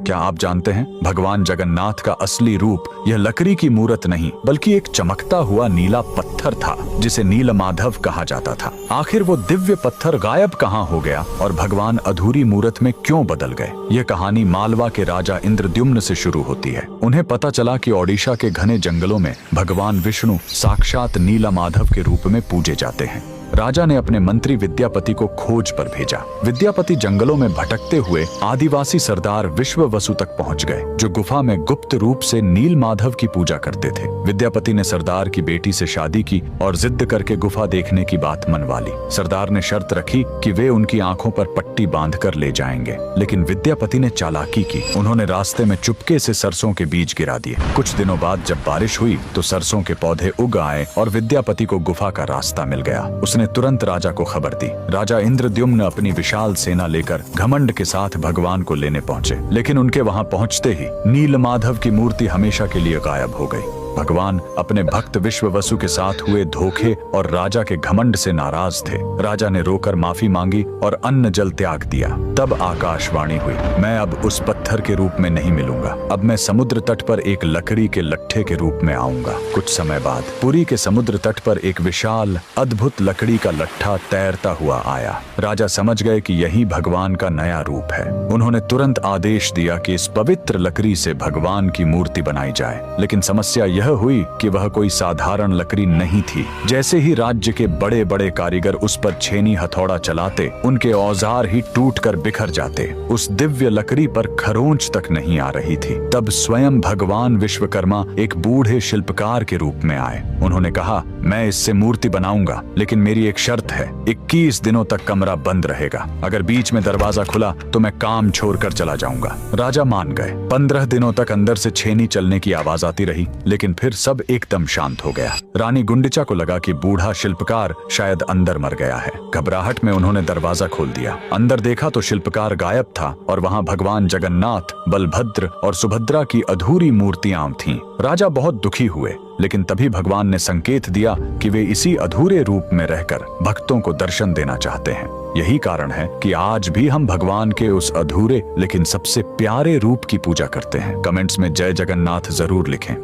क्या आप जानते हैं भगवान जगन्नाथ का असली रूप यह लकड़ी की मूरत नहीं बल्कि एक चमकता हुआ नीला पत्थर था जिसे नीलमाधव कहा जाता था। आखिर वो दिव्य पत्थर गायब कहाँ हो गया और भगवान अधूरी मूरत में क्यों बदल गए? यह कहानी मालवा के राजा इंद्रद्युम्न से शुरू होती है। उन्हें पता चला कि ओडिशा के घने जंगलों में भगवान विष्णु साक्षात नीलमाधव के रूप में पूजे जाते हैं। राजा ने अपने मंत्री विद्यापति को खोज पर भेजा। विद्यापति जंगलों में भटकते हुए आदिवासी सरदार विश्ववसु तक पहुंच गए, जो गुफा में गुप्त रूप से नीलमाधव की पूजा करते थे। विद्यापति ने सरदार की बेटी से शादी की और जिद करके गुफा देखने की बात मनवा ली। सरदार ने शर्त रखी कि वे उनकी आंखों पर पट्टी बांधकर ले जाएंगे, लेकिन विद्यापति ने चालाकी की। उन्होंने रास्ते में चुपके से सरसों के बीज गिरा दिए। कुछ दिनों बाद जब बारिश हुई तो सरसों के पौधे उग आए और विद्यापति को गुफा का रास्ता मिल गया। उसने तुरंत राजा को खबर दी। राजा इंद्रद्युम्न अपनी विशाल सेना लेकर घमंड के साथ भगवान को लेने पहुंचे, लेकिन उनके वहां पहुंचते ही नीलमाधव की मूर्ति हमेशा के लिए गायब हो गई। भगवान अपने भक्त विश्ववसु के साथ हुए धोखे और राजा के घमंड से नाराज थे। राजा ने रोकर माफी मांगी और अन्न जल त्याग दिया। तब आकाशवाणी हुई, मैं अब उस पत्थर के रूप में नहीं मिलूंगा, अब मैं समुद्र तट पर एक लकड़ी के लट्ठे के रूप में आऊंगा। कुछ समय बाद पुरी के समुद्र तट पर एक विशाल अद्भुत लकड़ी का लट्ठा तैरता हुआ आया। राजा समझ गए कि यही भगवान का नया रूप है। उन्होंने तुरंत आदेश दिया कि इस पवित्र लकड़ी से भगवान की मूर्ति बनाई जाए, लेकिन समस्या यह हुई कि वह कोई साधारण लकड़ी नहीं थी। जैसे ही राज्य के बड़े बड़े कारीगर उस पर छेनी हथौड़ा चलाते, उनके औजार ही टूटकर बिखर जाते। उस दिव्य लकड़ी पर खरोंच तक नहीं आ रही थी। तब स्वयं भगवान विश्वकर्मा एक बूढ़े शिल्पकार के रूप में आए। उन्होंने कहा, मैं इससे मूर्ति बनाऊंगा, लेकिन मेरी एक शर्त है, 21 दिनों तक कमरा बंद रहेगा। अगर बीच में दरवाजा खुला तो मैं काम छोड़कर चला जाऊंगा। राजा मान गए। 15 दिनों तक अंदर से छेनी चलने की आवाज आती रही, लेकिन फिर सब एकदम शांत हो गया। रानी गुंडिचा को लगा कि बूढ़ा शिल्पकार शायद अंदर मर गया है। घबराहट में उन्होंने दरवाजा खोल दिया। अंदर देखा तो शिल्पकार गायब था और वहां भगवान जगन्नाथ, बलभद्र और सुभद्रा की अधूरी मूर्तियां थीं। राजा बहुत दुखी हुए, लेकिन तभी भगवान ने संकेत दिया कि वे इसी अधूरे रूप में रहकर भक्तों को दर्शन देना चाहते हैं। यही कारण है कि आज भी हम भगवान के उस अधूरे लेकिन सबसे प्यारे रूप की पूजा करते हैं। कमेंट्स में जय जगन्नाथ जरूर लिखें।